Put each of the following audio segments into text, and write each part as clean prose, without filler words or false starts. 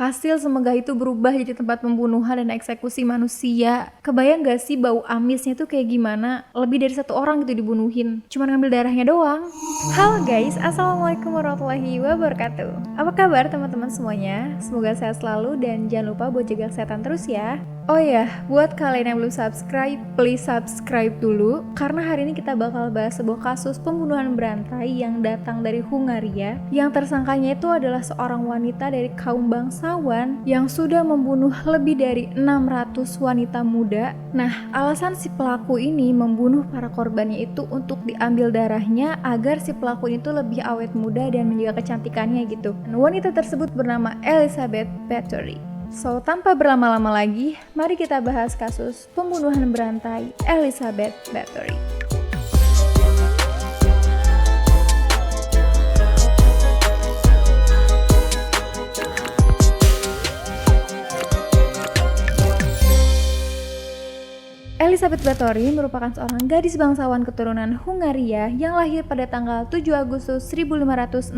kastil semegah itu berubah jadi tempat pembunuhan dan eksekusi manusia. Kebayang gak sih bau amisnya tuh kayak gimana? Lebih dari 1 orang gitu dibunuhin, cuman ngambil darahnya doang. Halo guys, assalamualaikum warahmatullahi wabarakatuh. Apa kabar teman-teman semuanya? Semoga sehat selalu dan jangan lupa buat jaga kesehatan terus ya. Oh ya, buat kalian yang belum subscribe, please subscribe dulu. Karena hari ini kita bakal bahas sebuah kasus pembunuhan berantai yang datang dari Hungaria. Yang tersangkanya itu adalah seorang wanita dari kaum bangsawan yang sudah membunuh lebih dari 600 wanita muda. Nah, alasan si pelaku ini membunuh para korbannya itu untuk diambil darahnya agar si pelaku itu lebih awet muda dan menjaga kecantikannya gitu. Dan wanita tersebut bernama Elizabeth Bathory. So, tanpa berlama-lama lagi, mari kita bahas kasus pembunuhan berantai Elizabeth Bathory. Elizabeth Bathory merupakan seorang gadis bangsawan keturunan Hungaria yang lahir pada tanggal 7 Agustus 1560.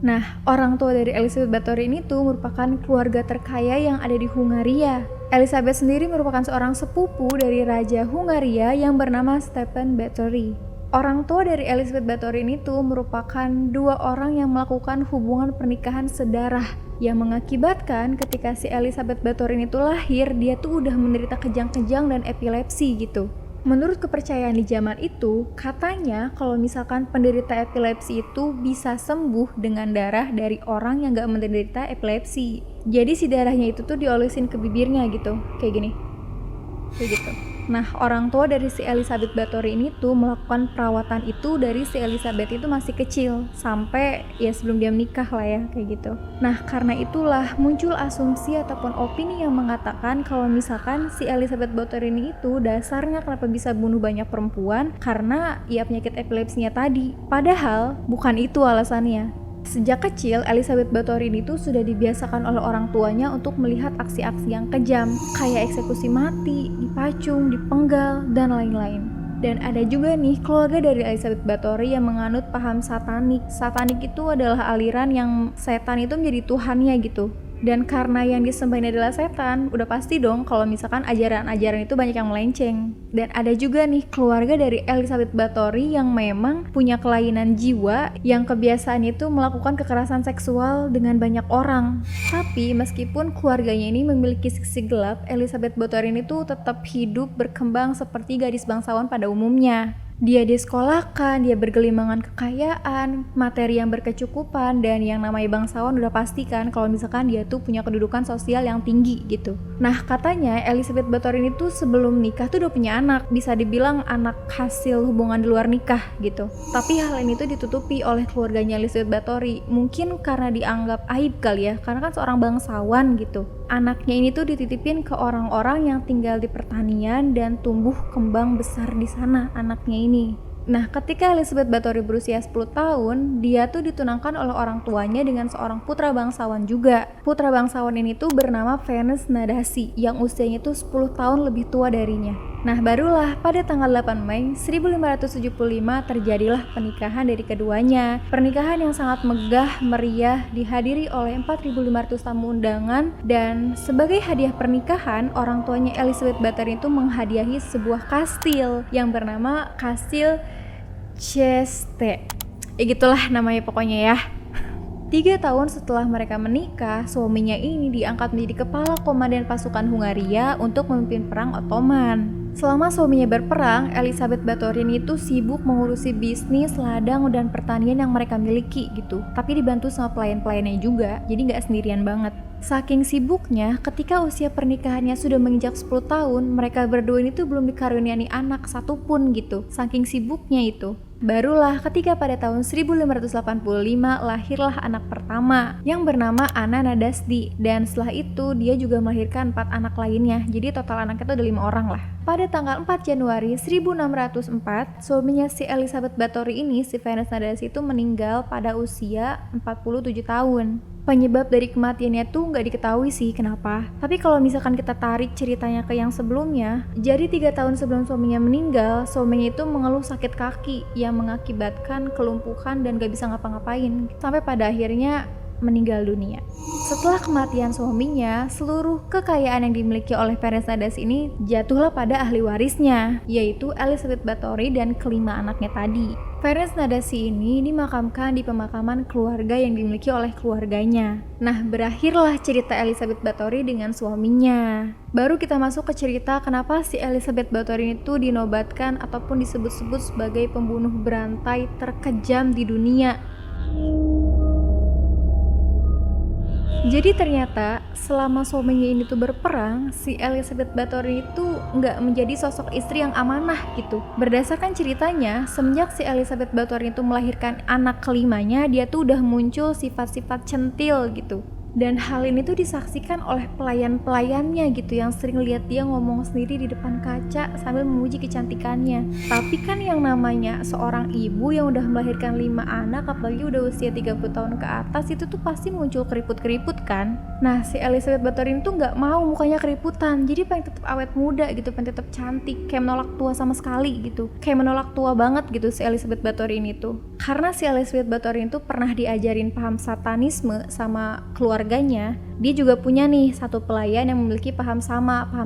Nah, orang tua dari Elizabeth Bathory ini tuh merupakan keluarga terkaya yang ada di Hungaria. Elizabeth sendiri merupakan seorang sepupu dari Raja Hungaria yang bernama Stephen Bathory. Orang tua dari Elizabeth Bathory ini tuh merupakan 2 orang yang melakukan hubungan pernikahan sedarah yang mengakibatkan ketika si Elizabeth Bathory ini tuh lahir, dia tuh udah menderita kejang-kejang dan epilepsi gitu. Menurut kepercayaan di zaman itu, katanya kalau misalkan penderita epilepsi itu bisa sembuh dengan darah dari orang yang gak menderita epilepsi. Jadi si darahnya itu tuh diolesin ke bibirnya gitu, kayak gini. Kayak gitu. Nah, orang tua dari si Elizabeth Bathory ini tuh melakukan perawatan itu dari si Elizabeth itu masih kecil sampai ya sebelum dia menikah lah ya, kayak gitu. Nah, karena itulah muncul asumsi ataupun opini yang mengatakan kalau misalkan si Elizabeth Bathory ini itu dasarnya kenapa bisa bunuh banyak perempuan karena ya penyakit epilepsinya tadi. Padahal bukan itu alasannya. Sejak kecil, Elizabeth Bathory ini tuh sudah dibiasakan oleh orang tuanya untuk melihat aksi-aksi yang kejam, kayak eksekusi mati, dipacung, dipenggal, dan lain-lain. Dan ada juga nih keluarga dari Elizabeth Bathory yang menganut paham satanik. Satanik itu adalah aliran yang setan itu menjadi tuhannya gitu. Dan karena yang disembahin adalah setan, udah pasti dong kalau misalkan ajaran-ajaran itu banyak yang melenceng. Dan ada juga nih keluarga dari Elizabeth Bathory yang memang punya kelainan jiwa yang kebiasaannya itu melakukan kekerasan seksual dengan banyak orang. Tapi meskipun keluarganya ini memiliki sisi gelap, Elizabeth Bathory ini tuh tetap hidup berkembang seperti gadis bangsawan pada umumnya. Dia disekolahkan, dia bergelimangan kekayaan, materi yang berkecukupan, dan yang namanya bangsawan udah pastikan kalau misalkan dia tuh punya kedudukan sosial yang tinggi gitu. Nah, katanya Elizabeth Bathory ini tuh sebelum nikah tuh udah punya anak, bisa dibilang anak hasil hubungan di luar nikah gitu. Tapi hal ini tuh ditutupi oleh keluarganya Elizabeth Bathory, mungkin karena dianggap aib kali ya, karena kan seorang bangsawan gitu. Anaknya ini tuh dititipin ke orang-orang yang tinggal di pertanian dan tumbuh kembang besar di sana anaknya ini. Nah, ketika Elizabeth Bathory berusia 10 tahun, dia tuh ditunangkan oleh orang tuanya dengan seorang putra bangsawan juga. Putra bangsawan ini tuh bernama Ferenc Nadasi yang usianya tuh 10 tahun lebih tua darinya. Nah, barulah pada tanggal 8 Mei 1575 terjadilah pernikahan dari keduanya. Pernikahan yang sangat megah, meriah, dihadiri oleh 4.500 tamu undangan, dan sebagai hadiah pernikahan, orang tuanya Elizabeth Bathory itu menghadiahi sebuah kastil yang bernama Kastil Cheste. Ya gitulah namanya pokoknya ya. 3 tahun setelah mereka menikah, suaminya ini diangkat menjadi kepala komandan pasukan Hungaria untuk memimpin perang Ottoman. Selama suaminya berperang, Elizabeth Bathory itu sibuk mengurusi bisnis, ladang, dan pertanian yang mereka miliki gitu. Tapi dibantu sama pelayan-pelayannya juga, jadi nggak sendirian banget. Saking sibuknya, ketika usia pernikahannya sudah menginjak 10 tahun, mereka berdua ini tuh belum dikaruniai anak satupun gitu. Saking sibuknya itu. Barulah ketika pada tahun 1585 lahirlah anak pertama yang bernama Anna Nadasdi, dan setelah itu dia juga melahirkan 4 anak lainnya, jadi total anaknya itu ada 5 orang lah. Pada tanggal 4 Januari 1604, suaminya si Elizabeth Bathory ini, si Ferenc Nadasdi itu meninggal pada usia 47 tahun. Penyebab dari kematiannya tuh nggak diketahui sih kenapa. Tapi kalau misalkan kita tarik ceritanya ke yang sebelumnya, jadi 3 tahun sebelum suaminya meninggal, suaminya itu mengeluh sakit kaki yang mengakibatkan kelumpuhan dan gak bisa ngapa-ngapain. Sampai pada akhirnya meninggal dunia. Setelah kematian suaminya, seluruh kekayaan yang dimiliki oleh Ferenc Nadasdy ini jatuhlah pada ahli warisnya, yaitu Elizabeth Báthory dan kelima anaknya tadi. Ferenc Nadasdy ini dimakamkan di pemakaman keluarga yang dimiliki oleh keluarganya. Nah, berakhirlah cerita Elizabeth Báthory dengan suaminya. Baru kita masuk ke cerita kenapa si Elizabeth Báthory itu dinobatkan ataupun disebut-sebut sebagai pembunuh berantai terkejam di dunia. Jadi ternyata selama suaminya ini tuh berperang, si Elizabeth Báthory itu nggak menjadi sosok istri yang amanah gitu. Berdasarkan ceritanya, semenjak si Elizabeth Báthory itu melahirkan anak kelimanya, dia tuh udah muncul sifat-sifat centil gitu. Dan hal ini tuh disaksikan oleh pelayan-pelayannya gitu, yang sering lihat dia ngomong sendiri di depan kaca sambil memuji kecantikannya. Tapi kan yang namanya seorang ibu yang udah melahirkan 5 anak, apalagi udah usia 30 tahun ke atas, itu tuh pasti muncul keriput-keriput kan. Nah, si Elizabeth Báthory tuh nggak mau mukanya keriputan, jadi pengen tetap awet muda gitu, pengen tetap cantik, kayak menolak tua sama sekali gitu, kayak menolak tua banget gitu si Elizabeth Báthory ini tuh. Karena si Elizabeth Báthory itu pernah diajarin paham satanisme sama keluarganya, dia juga punya nih satu pelayan yang memiliki paham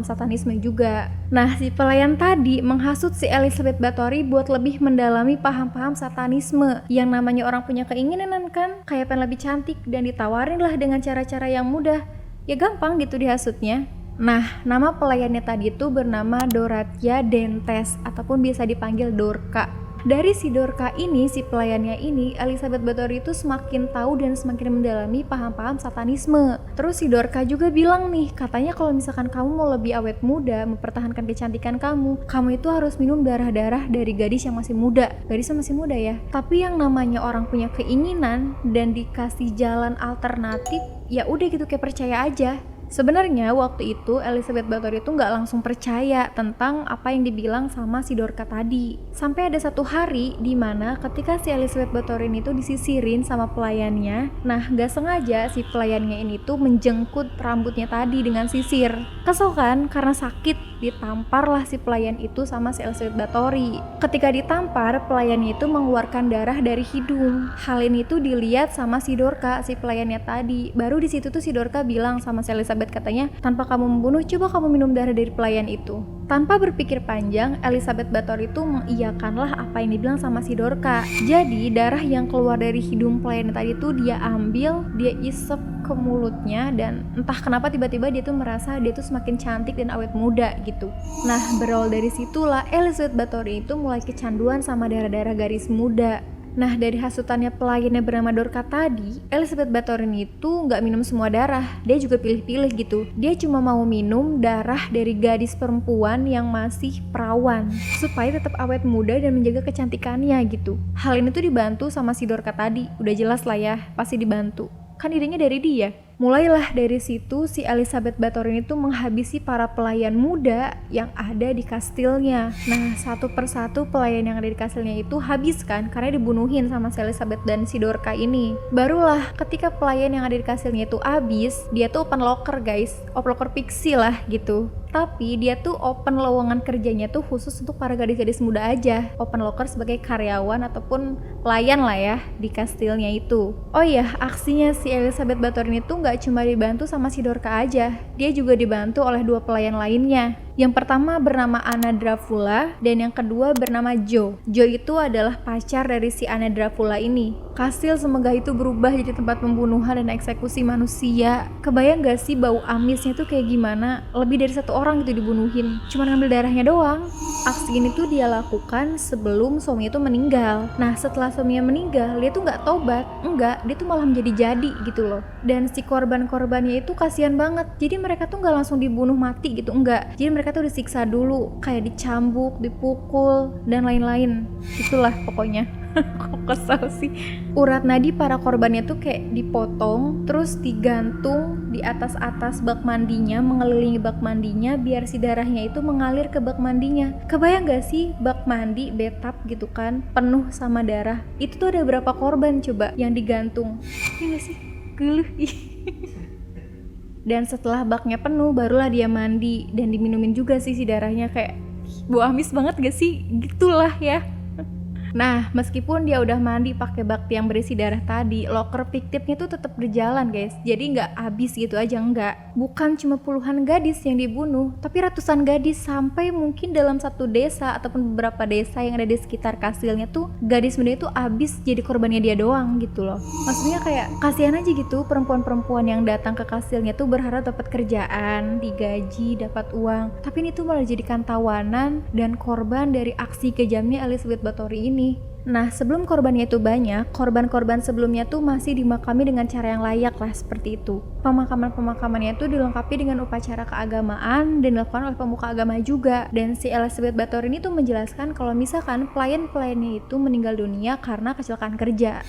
satanisme juga. Nah, si pelayan tadi menghasut si Elizabeth Báthory buat lebih mendalami paham-paham satanisme. Yang namanya orang punya keinginan kan, kayak pengen lebih cantik, dan ditawarin lah dengan cara-cara yang mudah. Ya gampang gitu dihasutnya. Nah, nama pelayannya tadi itu bernama Dorothea Dentes ataupun biasa dipanggil Dorka. Dari si Dorka ini, si pelayannya ini, Elizabeth Báthory itu semakin tahu dan semakin mendalami paham-paham satanisme. Terus si Dorka juga bilang nih, katanya kalau misalkan kamu mau lebih awet muda, mempertahankan kecantikan kamu itu harus minum darah-darah dari gadis yang masih muda. Gadisnya masih muda ya. Tapi yang namanya orang punya keinginan dan dikasih jalan alternatif, ya udah gitu kayak percaya aja. Sebenarnya waktu itu Elizabeth Báthory itu nggak langsung percaya tentang apa yang dibilang sama si Dorka tadi. Sampai ada satu hari di mana ketika si Elizabeth Báthory itu disisirin sama pelayannya, nah nggak sengaja si pelayannya ini tuh menjengkut rambutnya tadi dengan sisir. Kesel kan karena sakit, ditamparlah si pelayan itu sama si Elizabeth Báthory. Ketika ditampar, pelayannya itu mengeluarkan darah dari hidung. Hal ini tuh dilihat sama si Dorka, si pelayannya tadi. Baru di situ tuh si Dorka bilang sama si Elizabeth, katanya, tanpa kamu membunuh, coba kamu minum darah dari pelayan itu. Tanpa berpikir panjang, Elizabeth Báthory itu mengiyakanlah apa yang dibilang sama si Dorka. Jadi darah yang keluar dari hidung pelayan tadi itu dia ambil, dia isep ke mulutnya, dan entah kenapa tiba-tiba dia tuh merasa dia tuh semakin cantik dan awet muda gitu. Nah, berawal dari situlah Elizabeth Báthory itu mulai kecanduan sama darah-darah gadis muda. Nah, dari hasutannya pelayannya bernama Dorka tadi, Elizabeth Báthory itu nggak minum semua darah, dia juga pilih-pilih gitu. Dia cuma mau minum darah dari gadis perempuan yang masih perawan, supaya tetap awet muda dan menjaga kecantikannya gitu. Hal ini tuh dibantu sama si Dorka tadi, udah jelas lah ya, pasti dibantu. Kan idenya dari dia. Mulailah dari situ si Elizabeth Báthory itu menghabisi para pelayan muda yang ada di kastilnya. Nah, satu persatu pelayan yang ada di kastilnya itu habis kan, karena dibunuhin sama si Elizabeth dan si Dorka ini. Barulah ketika pelayan yang ada di kastilnya itu habis, dia tuh open locker guys, open locker pixie lah gitu. Tapi dia tuh open lowongan kerjanya tuh khusus untuk para gadis-gadis muda aja. Open locker sebagai karyawan ataupun pelayan lah ya di kastilnya itu. Oh iya, aksinya si Elizabeth Báthory itu nggak cuma dibantu sama si Dorka aja, dia juga dibantu oleh 2 pelayan lainnya. Yang pertama bernama Anna Dracula dan yang kedua bernama Jo. Jo itu adalah pacar dari si Anna Dracula ini. Kastil semegah itu berubah jadi tempat pembunuhan dan eksekusi manusia. Kebayang gak sih bau amisnya tuh kayak gimana? Lebih dari 1 orang gitu dibunuhin, cuma ngambil darahnya doang. Aksi ini tuh dia lakukan sebelum suaminya tuh meninggal. Nah, setelah suaminya meninggal, dia tuh nggak tobat, enggak, dia tuh malah menjadi gitu loh. Dan si korban-korbannya itu kasihan banget. Jadi mereka tuh nggak langsung dibunuh mati gitu, enggak. Jadi mereka tuh disiksa dulu, kayak dicambuk, dipukul, dan lain-lain. Itulah pokoknya. Kok kesel sih. Urat nadi para korbannya tuh kayak dipotong, terus digantung di atas bak mandinya, mengelilingi bak mandinya biar si darahnya itu mengalir ke bak mandinya. Kebayang gak sih bak mandi bathtub gitu kan, penuh sama darah. Itu tuh ada berapa korban coba yang digantung? Ya gak sih? Geluh. Dan setelah baknya penuh, barulah dia mandi dan diminumin juga sih si darahnya, kayak bau amis banget gak sih? Gitulah ya. Nah, meskipun dia udah mandi pakai bakti yang berisi darah tadi, loker fiktifnya tuh tetap berjalan guys. Jadi nggak habis gitu aja, nggak. Bukan cuma puluhan gadis yang dibunuh, tapi ratusan gadis, sampai mungkin dalam satu desa ataupun beberapa desa yang ada di sekitar kastilnya tuh gadis muda itu habis jadi korbannya dia doang gitu loh. Maksudnya kayak kasihan aja gitu perempuan-perempuan yang datang ke kastilnya tuh berharap dapat kerjaan, digaji, dapat uang. Tapi ini tuh malah dijadikan tawanan dan korban dari aksi kejamnya Elizabeth Báthory ini. Nah, sebelum korbannya itu banyak, korban-korban sebelumnya tuh masih dimakami dengan cara yang layak lah, seperti itu. Pemakaman-pemakamannya itu dilengkapi dengan upacara keagamaan dan dilakukan oleh pemuka agama juga. Dan si Elizabeth Báthory ini tuh menjelaskan kalau misalkan pelayan-pelayannya itu meninggal dunia karena kecelakaan kerja.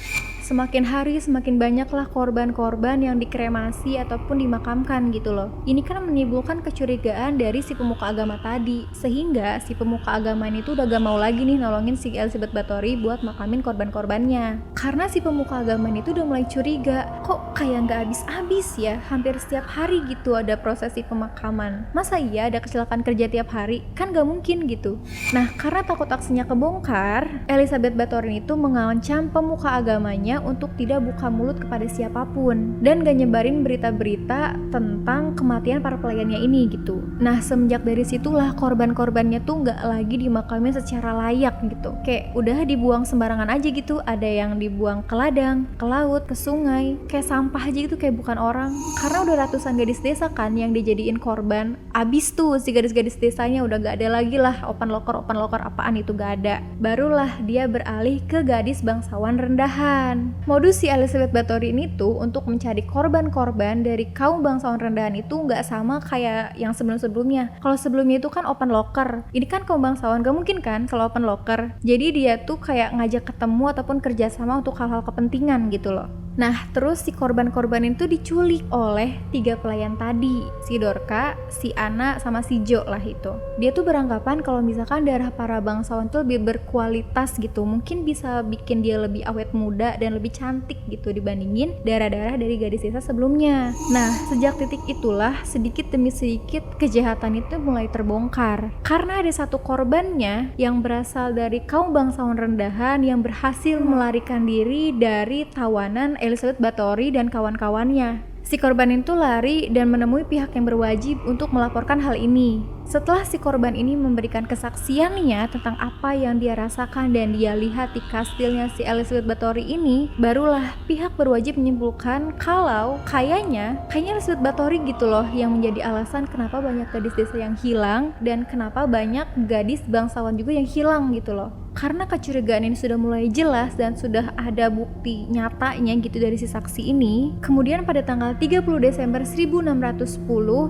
Semakin hari semakin banyaklah korban-korban yang dikremasi ataupun dimakamkan gitu loh. Ini kan menimbulkan kecurigaan dari si pemuka agama tadi, sehingga si pemuka agama ini tuh udah gak mau lagi nih nolongin si Elizabeth Báthory buat makamin korban-korbannya. Karena si pemuka agama ini tuh udah mulai curiga, kok kayak gak habis-habis ya, hampir setiap hari gitu ada prosesi pemakaman. Masa iya ada kecelakaan kerja tiap hari? Kan gak mungkin gitu. Nah, karena takut aksinya kebongkar, Elizabeth Báthory itu mengancam pemuka agamanya untuk tidak buka mulut kepada siapapun dan gak nyebarin berita-berita tentang kematian para pelayannya ini gitu. Nah, semenjak dari situlah korban-korbannya tuh gak lagi dimakamin secara layak gitu. Kayak udah dibuang sembarangan aja gitu, ada yang dibuang ke ladang, ke laut, ke sungai, kayak sampah aja gitu, kayak bukan orang. Karena udah ratusan gadis desa kan yang dijadiin korban, abis tuh si gadis-gadis desanya udah gak ada lagi lah open locker apaan itu gak ada. Barulah dia beralih ke gadis bangsawan rendahan. Modus si Elizabeth Báthory ini tuh untuk mencari korban-korban dari kaum bangsawan rendahan itu nggak sama kayak yang sebelum-sebelumnya. Kalau sebelumnya itu kan open locker, ini kan kaum bangsawan, gak mungkin kan kalau open locker. Jadi dia tuh kayak ngajak ketemu ataupun kerjasama untuk hal-hal kepentingan gitu loh. Nah, terus si korban-korban itu diculik oleh 3 pelayan tadi, si Dorca, si Anna, sama si Jo lah itu. Dia tuh beranggapan kalau misalkan darah para bangsawan tuh lebih berkualitas gitu, mungkin bisa bikin dia lebih awet muda dan lebih cantik gitu dibandingin darah-darah dari gadis desa sebelumnya. Nah, sejak titik itulah sedikit demi sedikit kejahatan itu mulai terbongkar. Karena ada satu korbannya yang berasal dari kaum bangsawan rendahan yang berhasil melarikan diri dari tawanan Elizabeth Báthory dan kawan-kawannya. Si korban itu lari dan menemui pihak yang berwajib untuk melaporkan hal ini. Setelah si korban ini memberikan kesaksiannya tentang apa yang dia rasakan dan dia lihat di kastilnya si Elizabeth Báthory ini, barulah pihak berwajib menyimpulkan kalau kayaknya Elizabeth Báthory gitu loh yang menjadi alasan kenapa banyak gadis desa yang hilang dan kenapa banyak gadis bangsawan juga yang hilang gitu loh. Karena kecurigaan ini sudah mulai jelas dan sudah ada bukti nyatanya gitu dari si saksi ini, kemudian pada tanggal 30 Desember 1610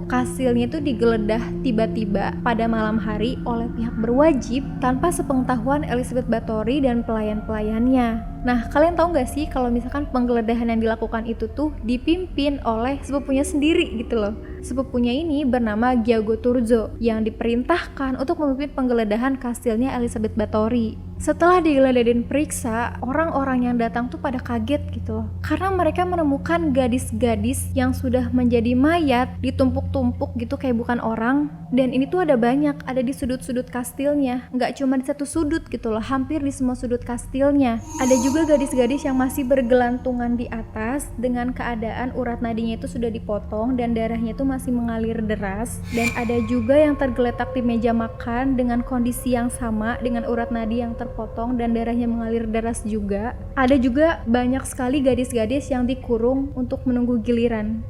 kastilnya itu digeledah tiba-tiba pada malam hari oleh pihak berwajib tanpa sepengetahuan Elizabeth Báthory dan pelayan-pelayannya. Nah, kalian tahu nggak sih kalau misalkan penggeledahan yang dilakukan itu tuh dipimpin oleh sepupunya sendiri gitu loh. Sepupunya ini bernama Gyago Turzo yang diperintahkan untuk memimpin penggeledahan kastilnya Elizabeth Báthory. Setelah digeledah dan periksa, orang-orang yang datang tuh pada kaget gitu loh. Karena mereka menemukan gadis-gadis yang sudah menjadi mayat ditumpuk-tumpuk gitu kayak bukan orang. Dan ini tuh ada banyak, ada di sudut-sudut kastilnya. Nggak cuma di satu sudut gitu loh, hampir di semua sudut kastilnya. Ada juga gadis-gadis yang masih bergelantungan di atas dengan keadaan urat nadinya itu sudah dipotong dan darahnya itu masih mengalir deras. Dan ada juga yang tergeletak di meja makan dengan kondisi yang sama dengan urat nadi yang terpotong dan darahnya mengalir deras juga. Ada juga banyak sekali gadis-gadis yang dikurung untuk menunggu giliran.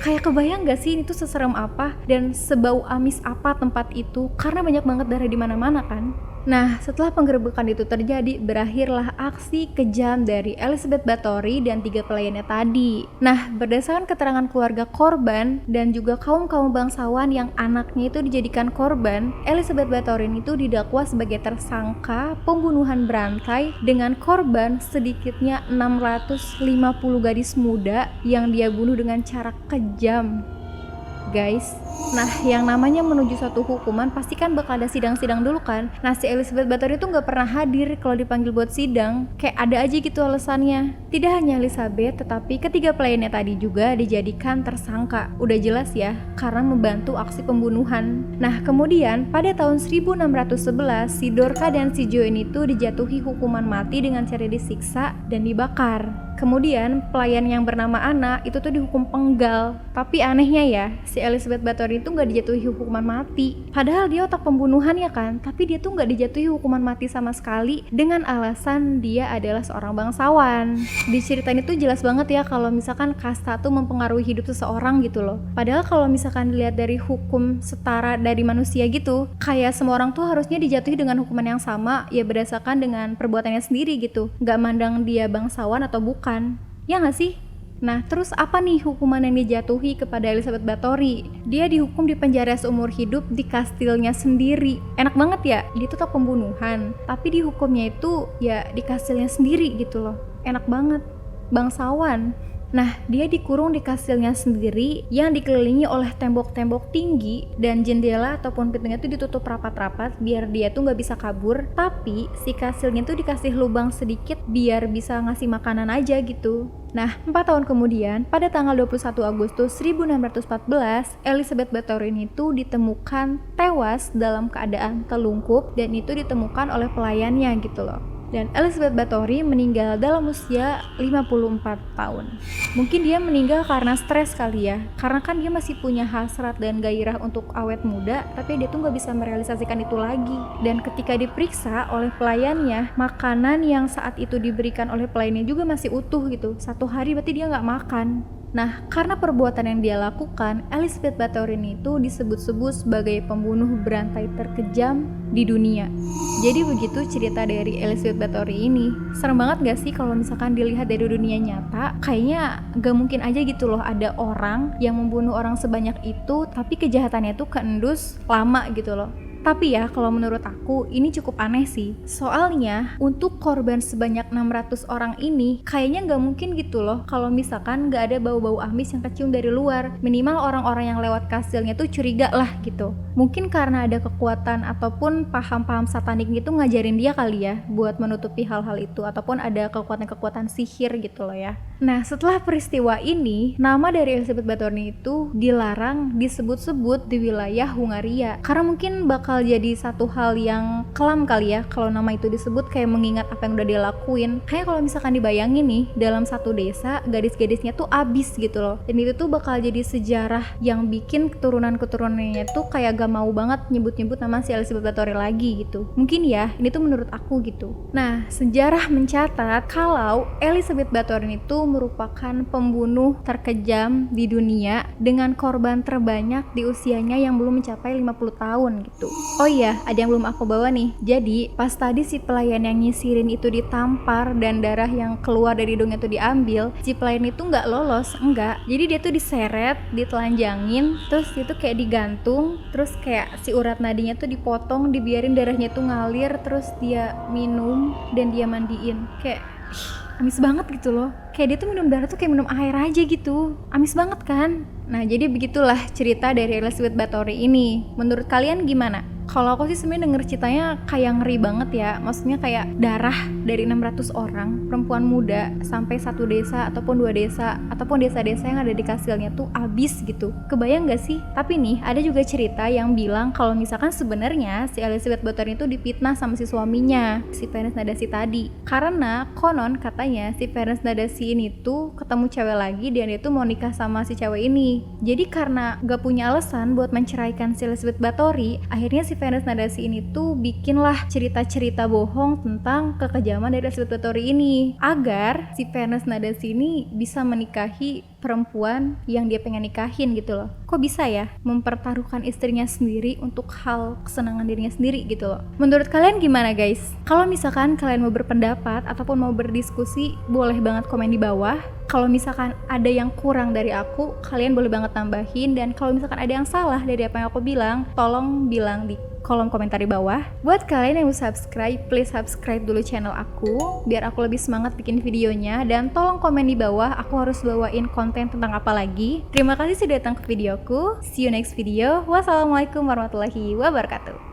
Kayak kebayang gak sih ini tuh seserem apa dan sebau amis apa tempat itu, karena banyak banget darah di mana-mana kan. Nah, setelah penggerebekan itu terjadi, berakhirlah aksi kejam dari Elizabeth Báthory dan 3 pelayannya tadi. Nah, berdasarkan keterangan keluarga korban dan juga kaum-kaum bangsawan yang anaknya itu dijadikan korban, Elizabeth Báthory itu didakwa sebagai tersangka pembunuhan berantai dengan korban sedikitnya 650 gadis muda yang dia bunuh dengan cara kejam. guys. Nah, yang namanya menuju suatu hukuman pasti kan bakal ada sidang-sidang dulu kan. Nah, si Elizabeth Bathory itu nggak pernah hadir kalau dipanggil buat sidang. Kayak ada aja gitu alasannya. Tidak hanya Elizabeth, tetapi ketiga pelayannya tadi juga dijadikan tersangka. Udah jelas ya, karena membantu aksi pembunuhan. Nah, kemudian pada tahun 1611, si Dorca dan si Joan itu dijatuhi hukuman mati dengan cara disiksa dan dibakar. Kemudian pelayan yang bernama Anna itu tuh dihukum penggal. Tapi anehnya ya, si Elizabeth Bathory itu nggak dijatuhi hukuman mati. Padahal dia otak pembunuhan ya kan, tapi dia tuh nggak dijatuhi hukuman mati sama sekali dengan alasan dia adalah seorang bangsawan. Di cerita ini tuh jelas banget ya kalau misalkan kasta tuh mempengaruhi hidup seseorang gitu loh. Padahal kalau misalkan dilihat dari hukum setara dari manusia gitu, kayak semua orang tuh harusnya dijatuhi dengan hukuman yang sama ya berdasarkan dengan perbuatannya sendiri gitu. Nggak mandang dia bangsawan atau bukan. Ya nggak sih? Nah, terus apa nih hukuman yang dijatuhi kepada Elizabeth Bathory? Dia dihukum di penjara seumur hidup di kastilnya sendiri. Enak banget ya, dia tuh tak pembunuhan, tapi dihukumnya itu ya di kastilnya sendiri gitu loh. Enak banget, bangsawan. Nah, dia dikurung di kastilnya sendiri yang dikelilingi oleh tembok-tembok tinggi dan jendela ataupun pintunya itu ditutup rapat-rapat biar dia tuh nggak bisa kabur. Tapi si kastilnya tuh dikasih lubang sedikit biar bisa ngasih makanan aja gitu. Nah, 4 tahun kemudian, pada tanggal 21 Agustus 1614, Elizabeth Bathory itu ditemukan tewas dalam keadaan telungkup dan itu ditemukan oleh pelayannya gitu loh. Dan Elizabeth Bathory meninggal dalam usia 54 tahun. Mungkin dia meninggal karena stres kali ya, karena kan dia masih punya hasrat dan gairah untuk awet muda, tapi dia tuh nggak bisa merealisasikan itu lagi. Dan ketika diperiksa oleh pelayannya, makanan yang saat itu diberikan oleh pelayannya juga masih utuh gitu. 1 hari berarti dia nggak makan. Nah, karena perbuatan yang dia lakukan, Elizabeth Bathory itu disebut-sebut sebagai pembunuh berantai terkejam di dunia. Jadi begitu cerita dari Elizabeth Bathory ini. Serem banget gak sih kalau misalkan dilihat dari dunia nyata? Kayaknya gak mungkin aja gitu loh ada orang yang membunuh orang sebanyak itu, tapi kejahatannya tuh keendus lama gitu loh. Tapi ya, kalau menurut aku ini cukup aneh sih. Soalnya untuk korban sebanyak 600 orang ini kayaknya nggak mungkin gitu loh kalau misalkan nggak ada bau-bau amis yang kecium dari luar. Minimal orang-orang yang lewat kastilnya tuh curiga lah gitu. Mungkin karena ada kekuatan ataupun paham-paham satanik gitu ngajarin dia kali ya buat menutupi hal-hal itu, ataupun ada kekuatan-kekuatan sihir gitu loh ya. Nah, setelah peristiwa ini, nama dari Elizabeth Bathory itu dilarang disebut-sebut di wilayah Hungaria karena mungkin bakal jadi satu hal yang kelam kali ya kalau nama itu disebut, kayak mengingat apa yang udah dia lakuin. Kayak kalau misalkan dibayangin nih, dalam satu desa gadis-gadisnya tuh abis gitu loh, dan itu tuh bakal jadi sejarah yang bikin keturunan-keturunannya tuh kayak gak mau banget nyebut-nyebut nama si Elizabeth Bathory lagi gitu. Mungkin ya, ini tuh menurut aku gitu. Nah, sejarah mencatat kalau Elizabeth Bathory itu merupakan pembunuh terkejam di dunia dengan korban terbanyak di usianya yang belum mencapai 50 tahun gitu. Oh iya, ada yang belum aku bawa nih. Jadi, pas tadi si pelayan yang nyisirin itu ditampar dan darah yang keluar dari hidungnya itu diambil, si pelayan itu nggak lolos, enggak. Jadi dia tuh diseret, ditelanjangin, terus itu kayak digantung, terus kayak si urat nadinya tuh dipotong, dibiarin darahnya tuh ngalir, terus dia minum dan dia mandiin. Kayak amis banget gitu loh. Kayak dia tuh minum darah tuh kayak minum air aja gitu. Amis banget kan? Nah, jadi begitulah cerita dari Elizabeth Bathory ini. Menurut kalian gimana? Kalau aku sih sebenarnya denger ceritanya kayak ngeri banget ya. Maksudnya kayak darah dari 600 orang perempuan muda sampai satu desa ataupun 2 desa ataupun desa-desa yang ada di kastilnya tuh abis gitu. Kebayang gak sih? Tapi nih ada juga cerita yang bilang kalau misalkan sebenarnya si Elizabeth Bathory itu dipitnah sama si suaminya, si Ferenc Nadasi tadi. Karena konon katanya si Ferenc Nadasi ini tuh ketemu cewek lagi dan dia tuh mau nikah sama si cewek ini. Jadi karena gak punya alasan buat menceraikan si Elizabeth Bathory, akhirnya si Ferenc Nadasi ini tuh bikinlah cerita-cerita bohong tentang kekejaman dari Elizabeth Bathory ini agar si Ferenc Nadasi ini bisa menikahi perempuan yang dia pengen nikahin gitu loh. Kok bisa ya mempertaruhkan istrinya sendiri untuk hal kesenangan dirinya sendiri gitu loh. Menurut kalian gimana guys? Kalau misalkan kalian mau berpendapat ataupun mau berdiskusi, boleh banget komen di bawah. Kalau misalkan ada yang kurang dari aku, kalian boleh banget tambahin. Dan kalau misalkan ada yang salah dari apa yang aku bilang, tolong bilang di kolom komentar di bawah. Buat kalian yang belum subscribe, please subscribe dulu channel aku biar aku lebih semangat bikin videonya, dan tolong komen di bawah aku harus bawain konten tentang apa lagi. Terima kasih sudah datang ke videoku. See you next video. Wassalamualaikum warahmatullahi wabarakatuh.